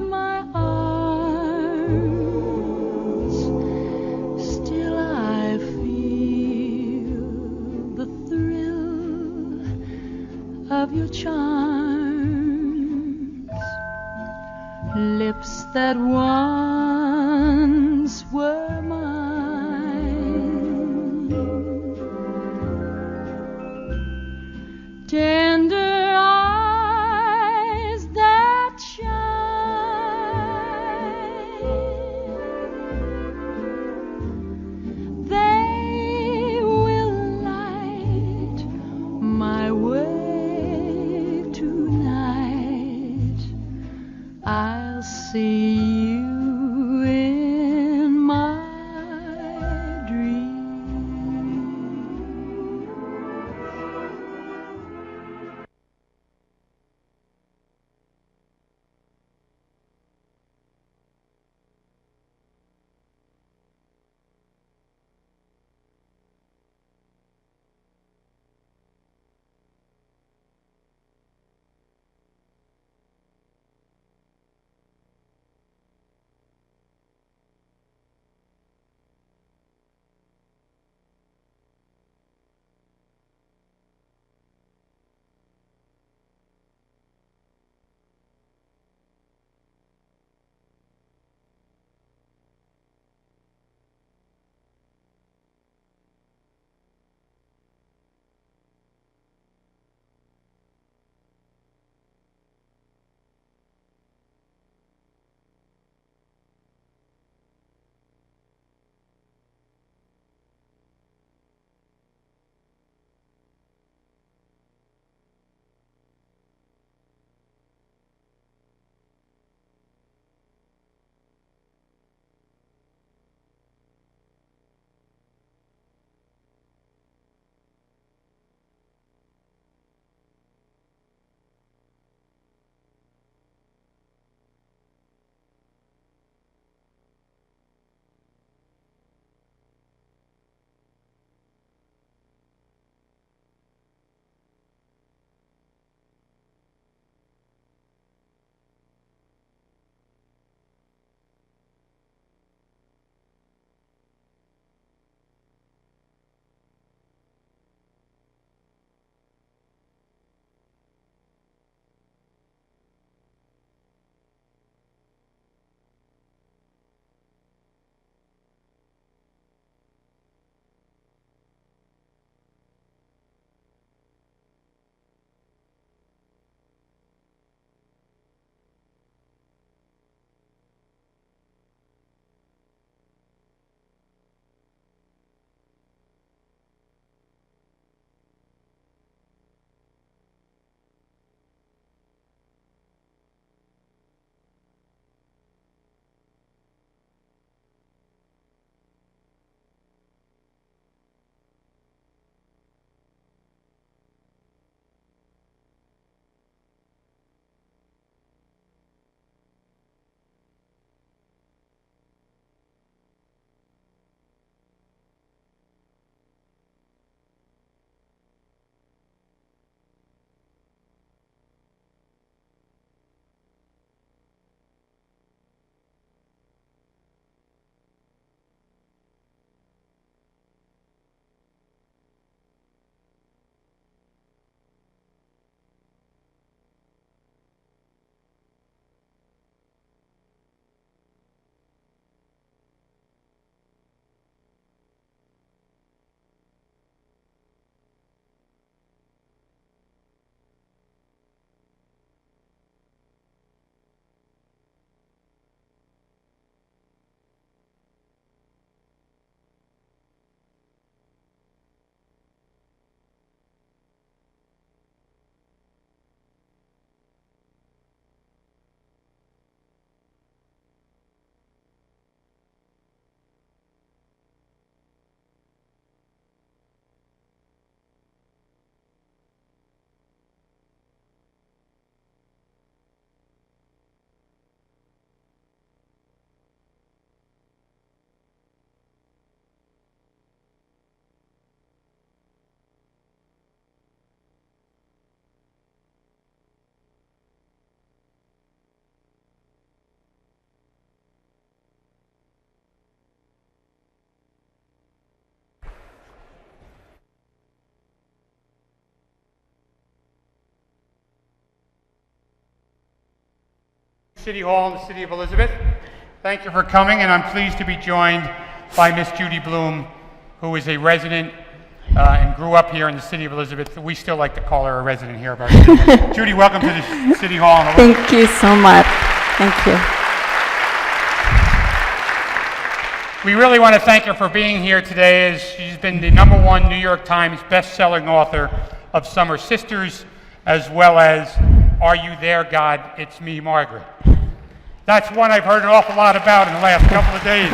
of my arms, still I feel the thrill of your charms, lips that once were mine, tender eyes that shine, they will light my way tonight. I'll see you in my dreams. City Hall in the city of Elizabeth. Thank you for coming, and I'm pleased to be joined by Miss Judy Blume, who is a resident and grew up here in the city of Elizabeth. We still like to call her a resident here of our city. Judy, welcome to the City Hall in Elizabeth. Thank you so much. Thank you. We really want to thank her for being here today, as she's been the #1 New York Times best-selling author of Summer Sisters, as well as Are You There, God? It's Me, Margaret. That's one I've heard an awful lot about in the last couple of days.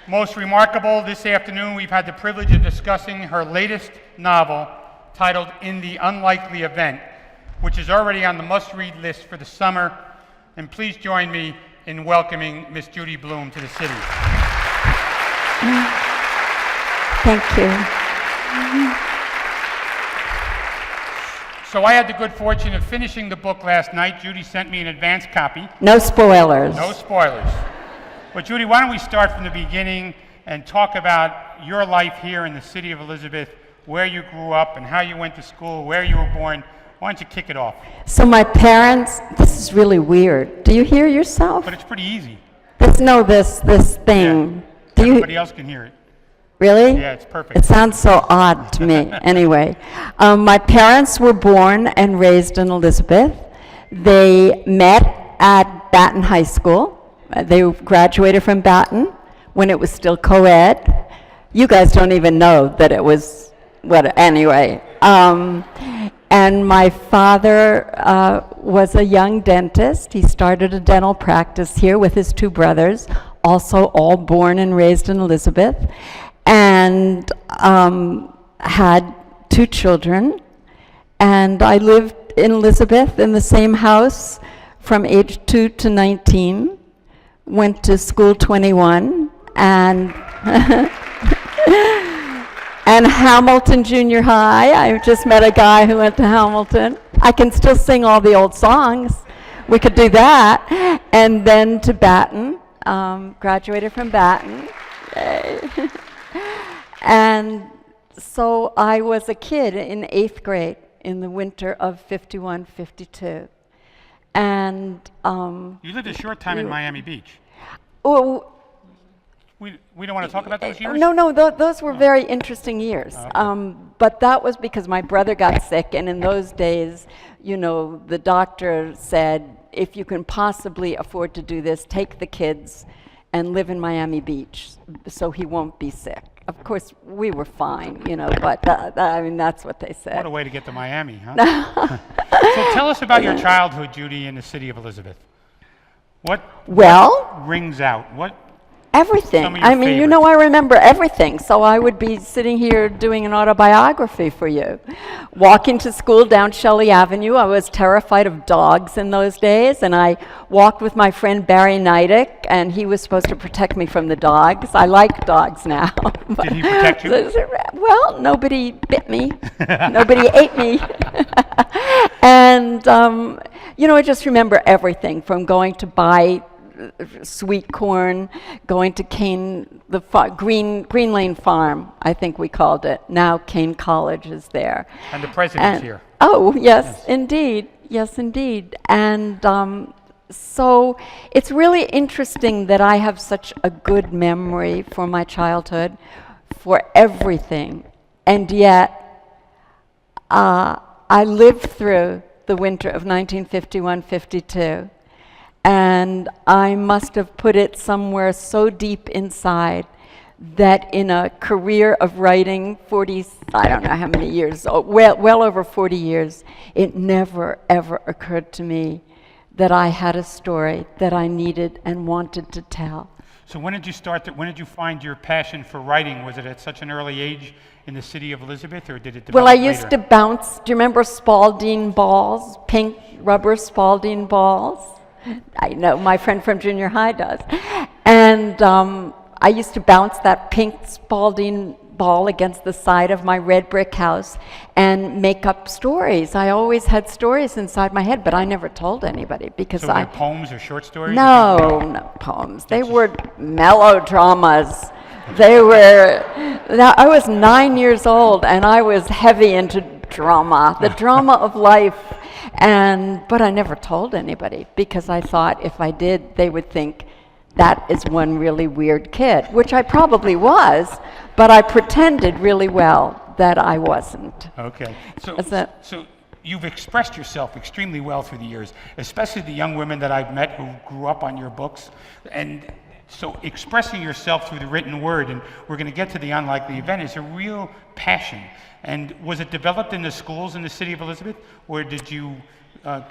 Most remarkable, this afternoon we've had the privilege of discussing her latest novel titled In the Unlikely Event, which is already on the must-read list for the summer. And please join me in welcoming Miss Judy Blume to the city. Thank you. So I had the good fortune of finishing the book last night. Judy sent me an advance copy. No spoilers. No spoilers. But Judy, why don't we start from the beginning and talk about your life here in the city of Elizabeth, where you grew up and how you went to school, where you were born. Why don't you kick it off? So my parents, this is really weird. Do you hear yourself? But it's pretty easy. This thing. Yeah. Everybody else can hear it. Really? Yeah, it's perfect. It sounds so odd to me. Anyway, my parents were born and raised in Elizabeth. They met at Baton High School. They graduated from Baton when it was still co-ed. You guys don't even know that it was, anyway. And my father was a young dentist. He started a dental practice here with his 2 brothers, also all born and raised in Elizabeth, and had 2 children. And I lived in Elizabeth in the same house from age 2 to 19, went to school 21, and and Hamilton Junior High. I just met a guy who went to Hamilton. I can still sing all the old songs. We could do that. And then to Baton, graduated from Baton. And so I was a kid in 8th grade in the winter of 51, 52. And you lived a short time in Miami Beach. Oh, we don't want to talk about those years? No, those were very interesting years. Okay. But that was because my brother got sick, and in those days, the doctor said, if you can possibly afford to do this, take the kids and live in Miami Beach so he won't be sick. Of course, we were fine, but that's what they said. What a way to get to Miami, huh? So tell us about your childhood, Judy, in the city of Elizabeth. What rings out? Everything. I remember everything. So I would be sitting here doing an autobiography for you. Walking to school down Shelley Avenue. I was terrified of dogs in those days, and I walked with my friend Barry Neidick, and he was supposed to protect me from the dogs. I like dogs now. Did he protect you? Well, nobody bit me. Nobody ate me. And, I just remember everything from going to buy sweet corn, going to Green Lane Farm, I think we called it. Now Kane College is there. And the president's here. Oh, yes, indeed. Yes, indeed. And so it's really interesting that I have such a good memory for my childhood, for everything. And yet, I lived through the winter of 1951-52. And I must have put it somewhere so deep inside that in a career of writing 40, I don't know how many years, well over 40 years, it never, ever occurred to me that I had a story that I needed and wanted to tell. So when did you find your passion for writing? Was it at such an early age in the city of Elizabeth, or did it develop later? Well, I used to bounce. Do you remember Spalding balls, pink rubber Spalding balls? I know, my friend from junior high does. And I used to bounce that pink Spalding ball against the side of my red brick house and make up stories. I always had stories inside my head, but I never told anybody because So were they poems or short stories? No poems. They were melodramas. I was 9 years old and I was heavy into drama, the drama of life. But I never told anybody because I thought if I did, they would think that is one really weird kid, which I probably was, but I pretended really well that I wasn't. Okay. Is that- So you've expressed yourself extremely well through the years, especially the young women that I've met who grew up on your books. And so expressing yourself through the written word, and we're going to get to the unlikely event, is a real passion. And was it developed in the schools in the city of Elizabeth, or did you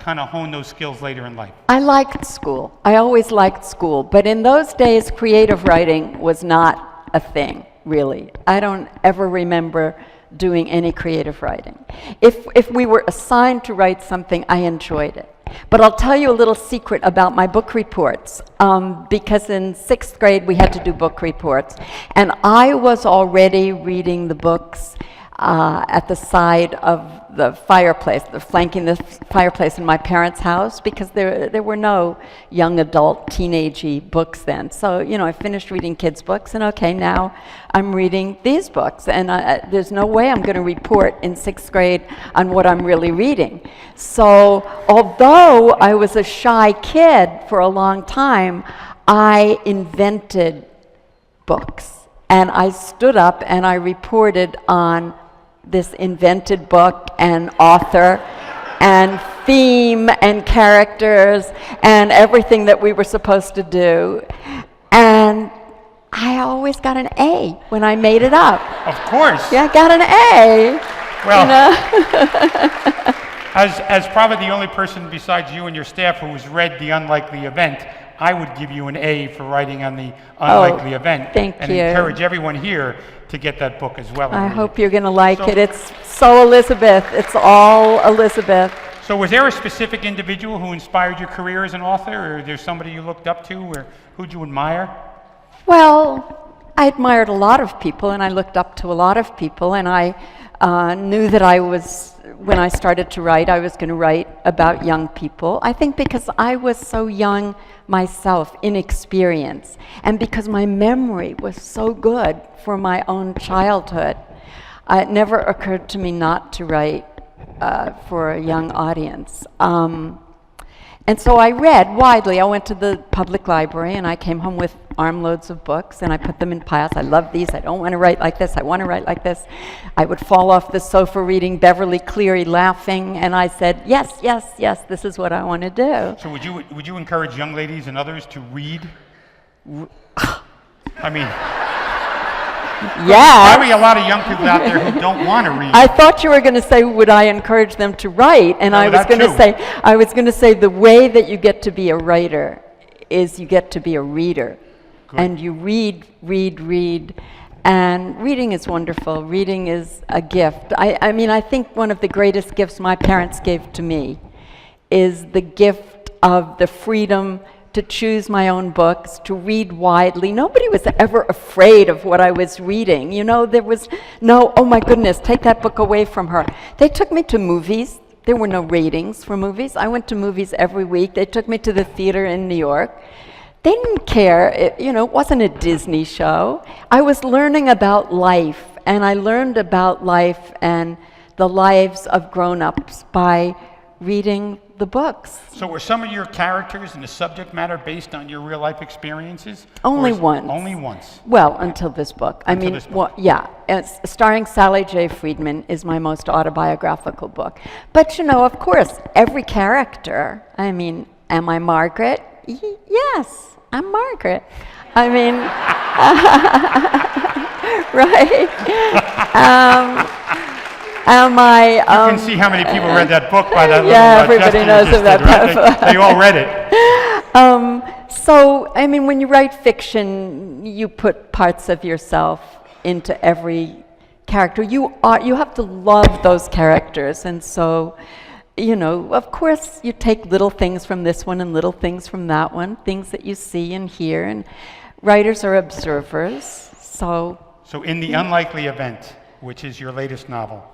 kind of hone those skills later in life? I liked school. I always liked school. But in those days, creative writing was not a thing, really. I don't ever remember doing any creative writing. If we were assigned to write something, I enjoyed it. But I'll tell you a little secret about my book reports, because in 6th grade we had to do book reports, and I was already reading the books at the side of the fireplace, flanking the fireplace in my parents' house, because there were no young adult, teenage-y books then. So, I finished reading kids' books, and okay, now I'm reading these books, and there's no way I'm going to report in 6th grade on what I'm really reading. So, although I was a shy kid for a long time, I invented books, and I stood up and I reported on this invented book and author and theme and characters and everything that we were supposed to do. And I always got an A when I made it up. Of course. Yeah, I got an A. Well, as probably the only person besides you and your staff who has read The Unlikely Event, I would give you an A for writing on The Unlikely Event. Thank and you. Encourage everyone here to get that book as well. I hope you're going to like it. It's so Elizabeth. It's all Elizabeth. So was there a specific individual who inspired your career as an author, or there's somebody you looked up to, or who'd you admire? Well, I admired a lot of people, and I looked up to a lot of people, and I knew that when I started to write, I was going to write about young people. I think because I was so young myself, inexperienced, and because my memory was so good for my own childhood, it never occurred to me not to write for a young audience. And so I read widely. I went to the public library, and I came home with armloads of books, and I put them in piles. I love these. I don't want to write like this. I want to write like this. I would fall off the sofa reading Beverly Cleary, laughing, and I said, yes, yes, yes, this is what I want to do. So would you encourage young ladies and others to read? I mean, yeah. probably a lot of young people out there who don't want to read. I thought you were going to say, would I encourage them to write? And No, I was that going to too. say, the way that you get to be a writer is you get to be a reader. Good. And you read, and reading is wonderful. Reading is a gift. I mean, I think one of the greatest gifts my parents gave to me is the gift of the freedom to choose my own books, to read widely. Nobody was ever afraid of what I was reading. There was no, oh my goodness, take that book away from her. They took me to movies. There were no ratings for movies. I went to movies every week. They took me to the theater in New York. They didn't care. It wasn't a Disney show. I was learning about life, and I learned about life and the lives of grown-ups by reading the books. So were some of your characters and the subject matter based on your real life experiences? Only Or is- once. Only once. Well, until this book. Until this book. Yeah. It's starring Sally J. Friedman is my most autobiographical book. But, of course, every character, I mean, am I Margaret? Yes, I'm Margaret. I mean, right? Am I... You can see how many people read that book by that yeah, little everybody gesture you knows just about did, right? that. They all read it. So, I mean, when you write fiction, you put parts of yourself into every character. You have to love those characters, and so, of course, you take little things from this one and little things from that one, things that you see and hear, and writers are observers, so... So in The Unlikely Event, which is your latest novel,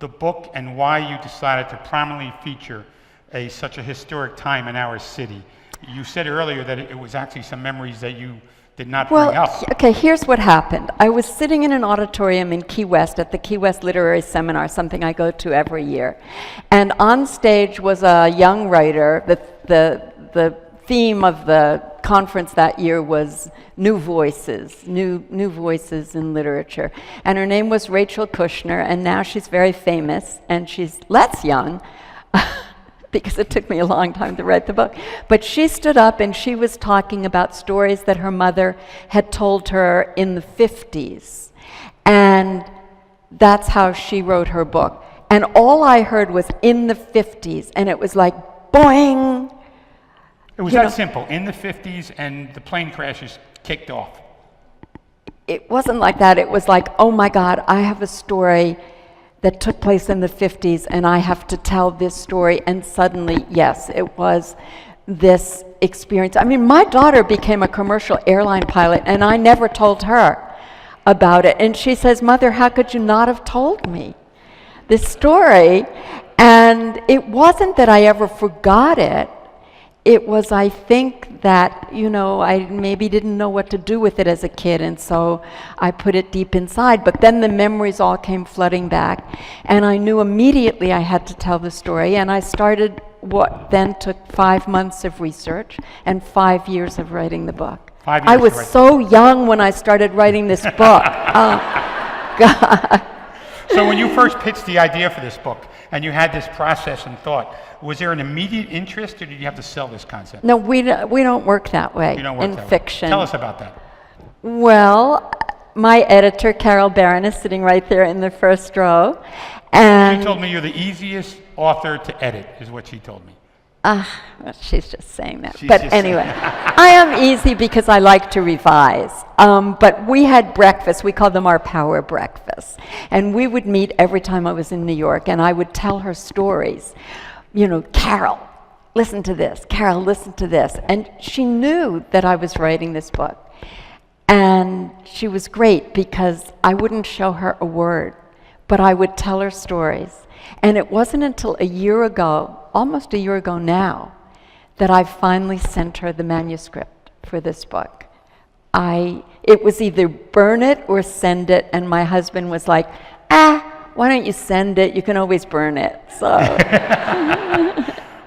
the book and why you decided to prominently feature such a historic time in our city. You said earlier that it was actually some memories that you did not bring up. Okay, here's what happened. I was sitting in an auditorium in Key West at the Key West Literary Seminar, something I go to every year. And on stage was a young writer. The theme of the conference that year was new voices in literature. And her name was Rachel Kushner, and now she's very famous, and she's less young, because it took me a long time to write the book. But she stood up and she was talking about stories that her mother had told her in the 50s. And that's how she wrote her book. And all I heard was in the 50s, and it was like, boing! It was that simple, in the 50s, and the plane crashes kicked off. It wasn't like that. It was like, oh my God, I have a story that took place in the 50s, and I have to tell this story. And suddenly, yes, it was this experience. I mean, my daughter became a commercial airline pilot, and I never told her about it. And she says, Mother, how could you not have told me this story? And it wasn't that I ever forgot it. It was, I think, that, I maybe didn't know what to do with it as a kid, and so I put it deep inside. But then the memories all came flooding back, and I knew immediately I had to tell the story, and I started what then took 5 months of research and 5 years of writing the book. 5 years I was so young when I started writing this book. Oh, God. So when you first pitched the idea for this book, and you had this process and thought, was there an immediate interest, or did you have to sell this concept? No, we don't work that way in fiction. Tell us about that. Well, my editor, Carol Barron, is sitting right there in the first row. And she told me you're the easiest author to edit, is what she told me. Well, she's just saying that. But anyway, I am easy because I like to revise. But we had breakfast. We called them our power breakfasts. And we would meet every time I was in New York, and I would tell her stories. Carol, listen to this. Carol, listen to this. And she knew that I was writing this book. And she was great because I wouldn't show her a word, but I would tell her stories. And it wasn't until a year ago, almost a year ago now, that I finally sent her the manuscript for this book. It was either burn it or send it, and my husband was like, why don't you send it? You can always burn it. So.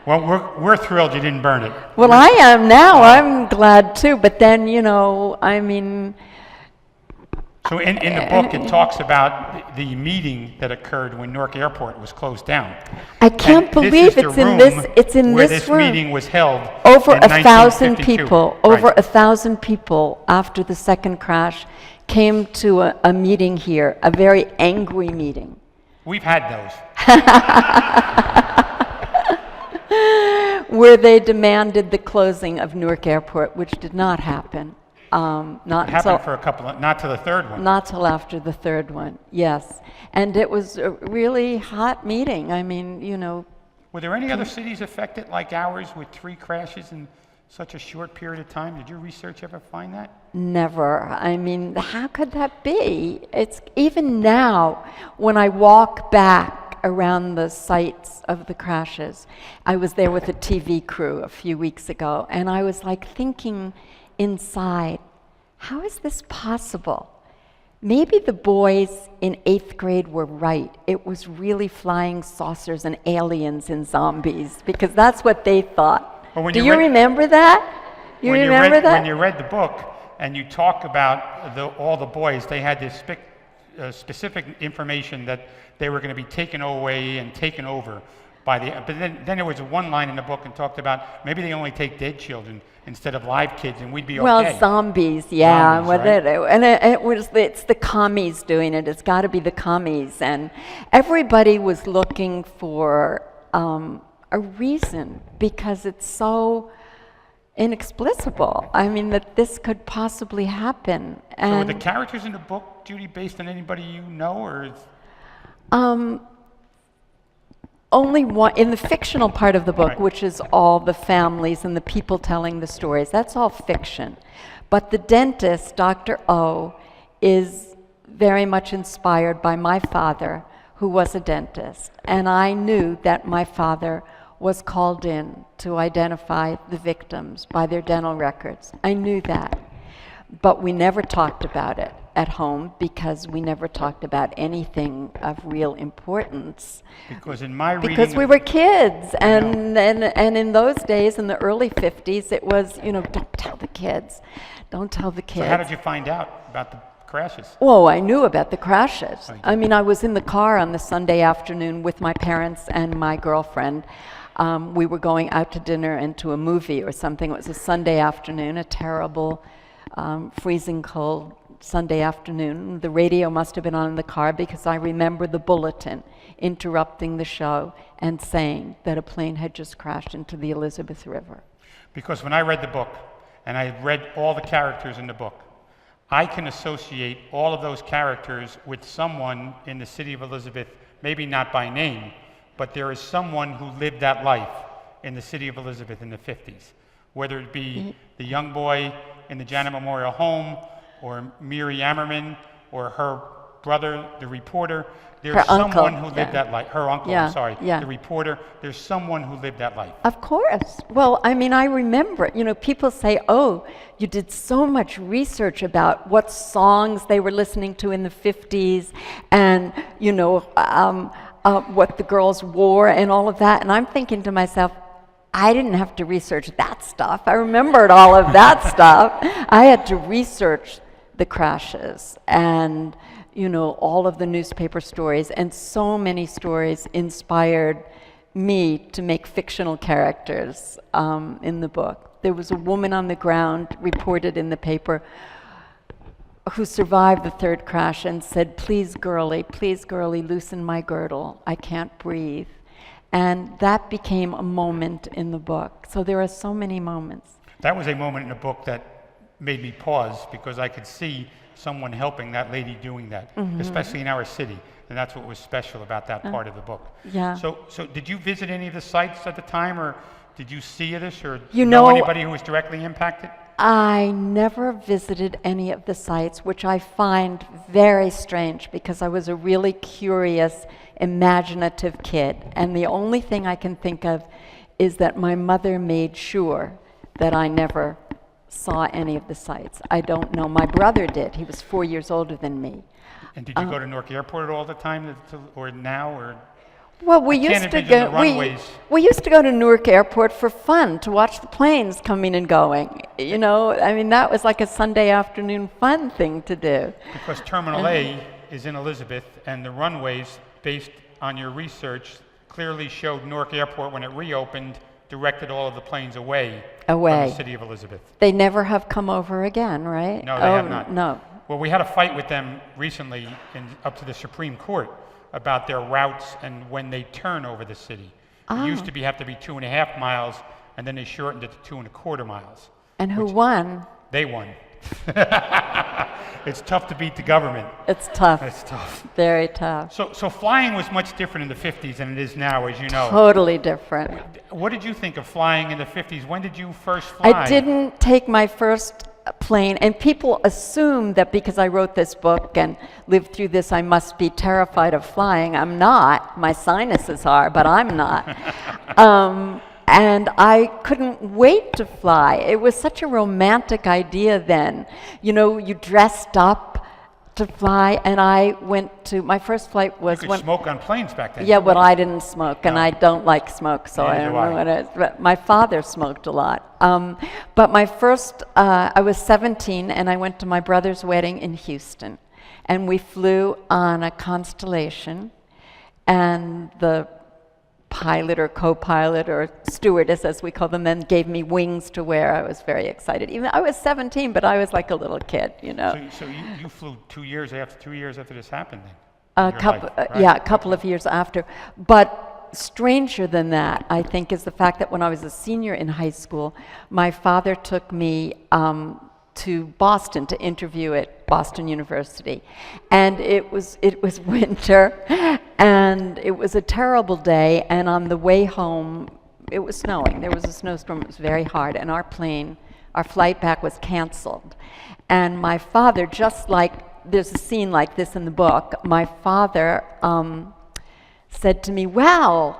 Well, we're thrilled you didn't burn it. Well, I am now. I'm glad too. But then, So in the book, it talks about the meeting that occurred when Newark Airport was closed down. I can't believe it's in this room. Where this meeting was held. Over in 1,000 people. Right. Over 1,000 people after the second crash came to a meeting here, a very angry meeting. We've had those. Where they demanded the closing of Newark Airport, which did not happen. It happened for a couple, not to the third one. Not till after the third one, yes. And it was a really hot meeting. I mean, Were there any other cities affected like ours with 3 crashes in such a short period of time? Did your research ever find that? Never. I mean, how could that be? It's even now, when I walk back around the sites of the crashes, I was there with a TV crew a few weeks ago, and I was like thinking inside, how is this possible? Maybe the boys in 8th grade were right. It was really flying saucers and aliens and zombies, because that's what they thought. Do you remember that? You remember that? When you read the book and you talk about all the boys, they had this specific information that they were going to be taken away and taken over by but then there was one line in the book and talked about maybe they only take dead children instead of live kids, and we'd be okay. Well, zombies, yeah. Zombies, right? And it's the commies doing it. It's got to be the commies. And everybody was looking for a reason, because it's so inexplicable. I mean, that this could possibly happen. So are the characters in the book, Judy, based on anybody you know, or is... Only one, in the fictional part of the book, Right. which is all the families and the people telling the stories, that's all fiction. But the dentist, Dr. O, is very much inspired by my father, who was a dentist. And I knew that my father was called in to identify the victims by their dental records. I knew that. but we never talked about it at home because we never talked about anything of real importance. Because in my reading... Because we were kids, and in those days, in the early 50s, it was, don't tell the kids. Don't tell the kids. So how did you find out about the crashes? Oh, I knew about the crashes. I mean, I was in the car on the Sunday afternoon with my parents and my girlfriend. We were going out to dinner and to a movie or something. It was a Sunday afternoon, a terrible, freezing cold Sunday afternoon. The radio must have been on in the car because I remember the bulletin interrupting the show and saying that a plane had just crashed into the Elizabeth River. Because when I read the book, and I read all the characters in the book, I can associate all of those characters with someone in the city of Elizabeth, maybe not by name, but there is someone who lived that life in the city of Elizabeth in the 50s. Whether it be the young boy in the Janet Memorial Home, or Miri Ammerman, or her brother, the reporter. There's her someone uncle, who lived that life. Her uncle, I'm sorry, the reporter. There's someone who lived that life. Of course. Well, I mean, I remember, people say, oh, you did so much research about what songs they were listening to in the 50s and, what the girls wore and all of that. And I'm thinking to myself, I didn't have to research that stuff. I remembered all of that stuff. I had to research the crashes and, all of the newspaper stories, and so many stories inspired me to make fictional characters in the book. There was a woman on the ground reported in the paper who survived the third crash and said, please, girlie, loosen my girdle. I can't breathe. And that became a moment in the book. So there are so many moments. That was a moment in the book that made me pause because I could see someone helping that lady doing that, especially in our city. And that's what was special about that part of the book. Yeah. So did you visit any of the sites at the time, or did you see this, or You know know, anybody who was directly impacted? I never visited any of the sites, which I find very strange because I was a really curious, imaginative kid. And the only thing I can think of is that my mother made sure that I never saw any of the sites. I don't know. My brother did. He was 4 years older than me. And did you go to Newark Airport all the time, or now, or? Well, we I can't used to envision go. the runways. We used to go to Newark Airport for fun, to watch the planes coming and going. I mean, that was like a Sunday afternoon fun thing to do. Because Terminal A is in Elizabeth, and the runways, based on your research, clearly showed Newark Airport when it reopened, directed all of the planes away from the city of Elizabeth. They never have come over again, right? No, they have not. No. Well, we had a fight with them recently up to the Supreme Court about their routes and when they turn over the city. It used to have to be 2.5 miles, and then they shortened it to 2.25 miles. And who won? They won. It's tough to beat the government. It's tough. It's tough. Very tough. So flying was much different in the 50s than it is now, as you know. Totally different. What did you think of flying in the 50s? When did you first fly? I didn't take my first plane, and people assume that because I wrote this book and lived through this, I must be terrified of flying. I'm not. My sinuses are, but I'm not. And I couldn't wait to fly. It was such a romantic idea then. You dressed up to fly, and I went to, my first flight was You could smoke on planes back then. Yeah, but I didn't smoke, and I don't like smoke, so I Neither don't do know what it is. But my father smoked a lot. But my first, I was 17, and I went to my brother's wedding in Houston. And we flew on a Constellation, and the pilot or co-pilot or stewardess, as we call them, then gave me wings to wear. I was very excited. Even I was 17, but I was like a little kid, So you flew 2 years after this happened then? A couple of years after. But stranger than that, I think, is the fact that when I was a senior in high school, my father took me to Boston to interview at Boston University. And it was winter, and it was a terrible day, and on the way home, it was snowing. There was a snowstorm. It was very hard, and our flight back was canceled. And my father, just like, there's a scene like this in the book, my father said to me, well,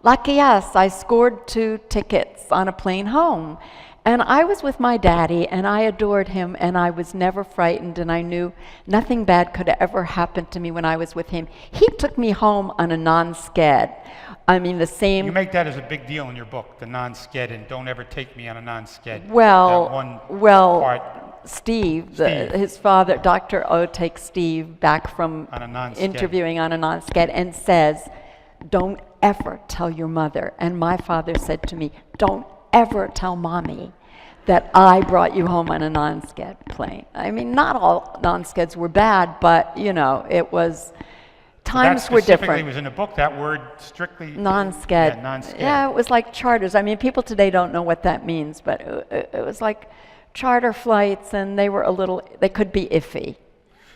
lucky us, I scored 2 tickets on a plane home. And I was with my daddy, and I adored him, and I was never frightened, and I knew nothing bad could ever happen to me when I was with him. He took me home on a non-sked. I mean, the same... You make that as a big deal in your book, the non-sked, and don't ever take me on a non-sked. Well, part. Steve. His father, Dr. O, takes Steve back from on a interviewing on a non-sked and says, don't ever tell your mother. And my father said to me, don't ever tell Mommy that I brought you home on a non-sked plane. I mean, not all non-skeds were bad, but, you know, it was... Times were different. That was in the book, that word strictly... Non-sked. Yeah, non-sked. Yeah, it was like charters. I mean, people today don't know what that means, but it was like charter flights, and they could be iffy.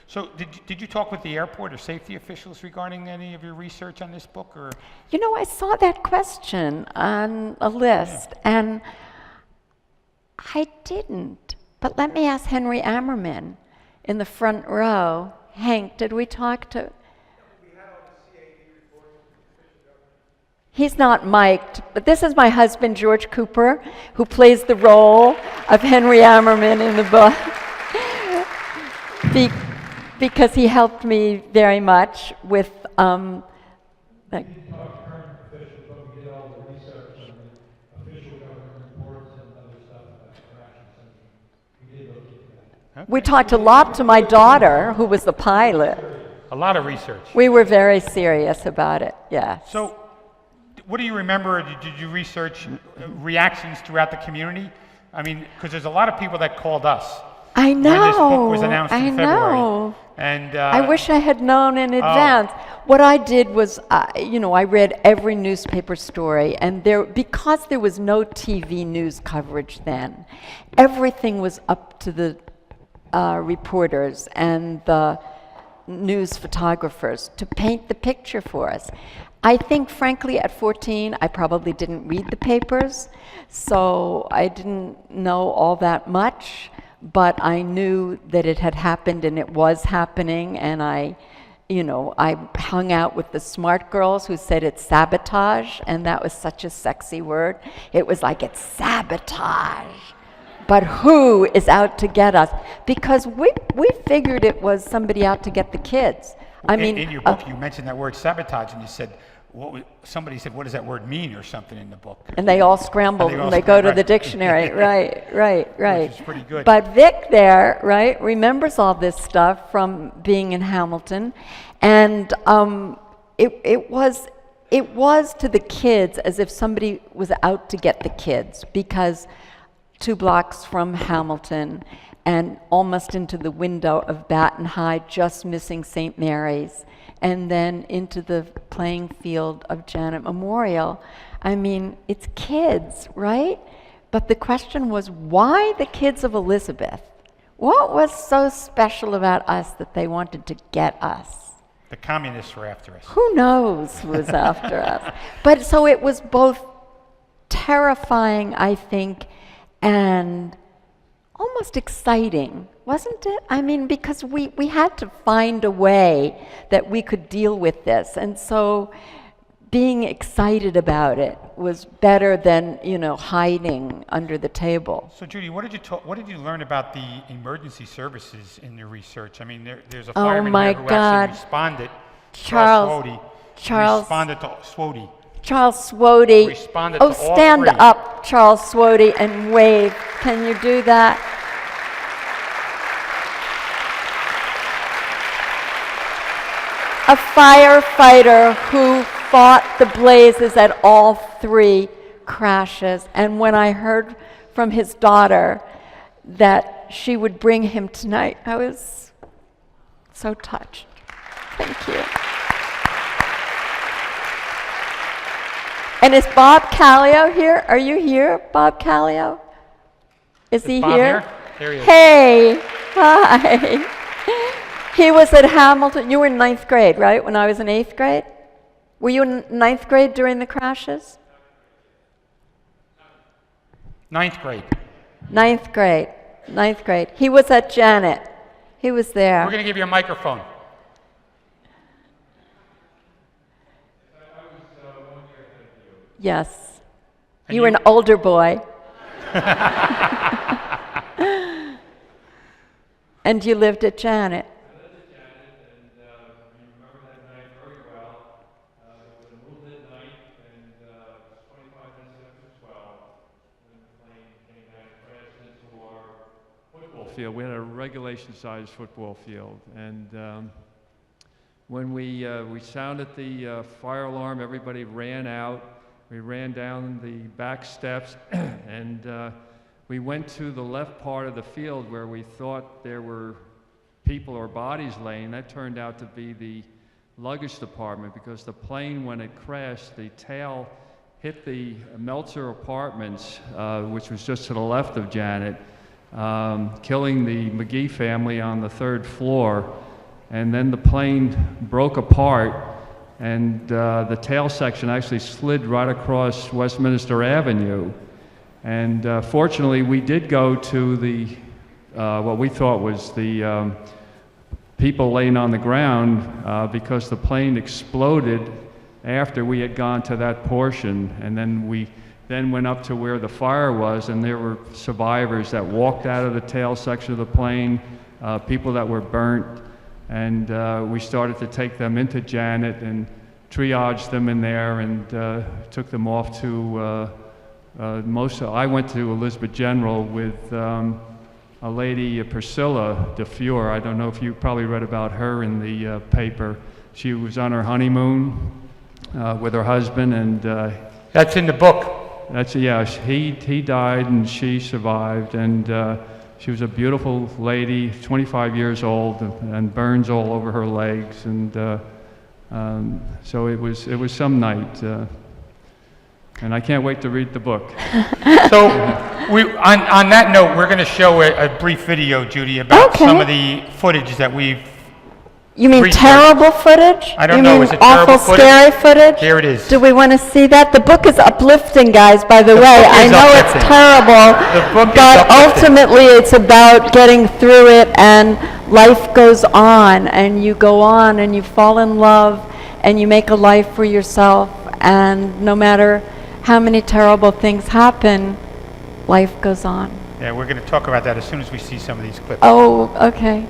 So did you talk with the airport or safety officials regarding any of your research on this book? Or? You know, I saw that question on a list, and I didn't. But let me ask Henry Ammerman in the front row. Hank, did we talk to... He's not mic'd, but this is my husband, George Cooper, who plays the role of Henry Ammerman in the book. Because he helped me very much with like, we talked a lot to my daughter, who was the pilot. A lot of research. We were very serious about it, yeah. So, what do you remember? Did you research reactions throughout the community? I mean, because there's a lot of people that called us. I know. When this book was announced in February. Know. And I wish I had known in advance. What I did was, I read every newspaper story, and because there was no TV news coverage then, everything was up to the reporters and the news photographers to paint the picture for us. I think, frankly, at 14, I probably didn't read the papers, so I didn't know all that much, but I knew that it had happened and it was happening, and I hung out with the smart girls who said it's sabotage, and that was such a sexy word. It was like, it's sabotage. But who is out to get us? Because we figured it was somebody out to get the kids. I mean, in your book, you mentioned that word sabotage, and you said, somebody said, what does that word mean, or something in the book? And they all scrambled and they go to the dictionary. Right. Which is pretty good. But Vic there, right, remembers all this stuff from being in Hamilton, and it was to the kids as if somebody was out to get the kids, because 2 blocks from Hamilton and almost into the window of Baton High, just missing St. Mary's, and then into the playing field of Janet Memorial. I mean, it's kids, right? But the question was, why the kids of Elizabeth? What was so special about us that they wanted to get us? The communists were after us. Who knows who was after us? But so it was both terrifying, I think, and almost exciting, wasn't it? I mean, because we had to find a way that we could deal with this. And so being excited about it was better than, hiding under the table. So Judy, what did you learn about the emergency services in your research? I mean, there's a fireman here who actually responded. Charles responded to Swody. Charles Swody. Stand up, Charles Swody, and wave. Can you do that? A firefighter who fought the blazes at all 3 crashes. And when I heard from his daughter that she would bring him tonight, I was so touched. Thank you. And is Bob Callio here? Are you here, Bob Callio? Is he Bob here? There he is. Hey, hi. He was at Hamilton. You were in 9th grade, right, when I was in 8th grade? Were you in 9th grade during the crashes? 9th grade. 9th grade. 9th grade. He was at Janet. He was there. We're going to give you a microphone. Yes. And You were an older boy. And you lived at Janet. I lived at Janet, and I remember that night very well. It was a moonlit night, and it was 25 minutes after 12 when the plane came down and crashed into our football field. We had a regulation-sized football field, and when we sounded the fire alarm, everybody ran out. We ran down the back steps, and we went to the left part of the field where we thought there were people or bodies laying. That turned out to be the luggage department, because the plane, when it crashed, the tail hit the Meltzer Apartments, which was just to the left of Janet, killing the McGee family on the 3rd floor. And then the plane broke apart, and the tail section actually slid right across Westminster Avenue. And fortunately, we did go to the what we thought was the people laying on the ground, because the plane exploded after we had gone to that portion. And then we went up to where the fire was, and there were survivors that walked out of the tail section of the plane, people that were burnt. And we started to take them into Janet and triaged them in there, and took them off to I went to Elizabeth General with a lady, Priscilla DeFure. I don't know if you probably read about her in the paper. She was on her honeymoon with her husband, and That's in the book. he died and she survived, and she was a beautiful lady, 25 years old, and burns all over her legs, and so it was some night. And I can't wait to read the book. So, on that note, we're going to show a brief video, Judy, about Okay. some of the footage that we've. You mean Research. terrible footage? I don't you know, mean is it awful, terrible footage? scary footage? Here it is. Do we want to see that? The book is uplifting, guys, by the way. book I is know uplifting. it's terrible, The book is but uplifting. ultimately it's about getting through it, and life goes on, and you go on, and you fall in love, and you make a life for yourself, and no matter how many terrible things happen, life goes on. Yeah, we're going to talk about that as soon as we see some of these clips. Oh, okay.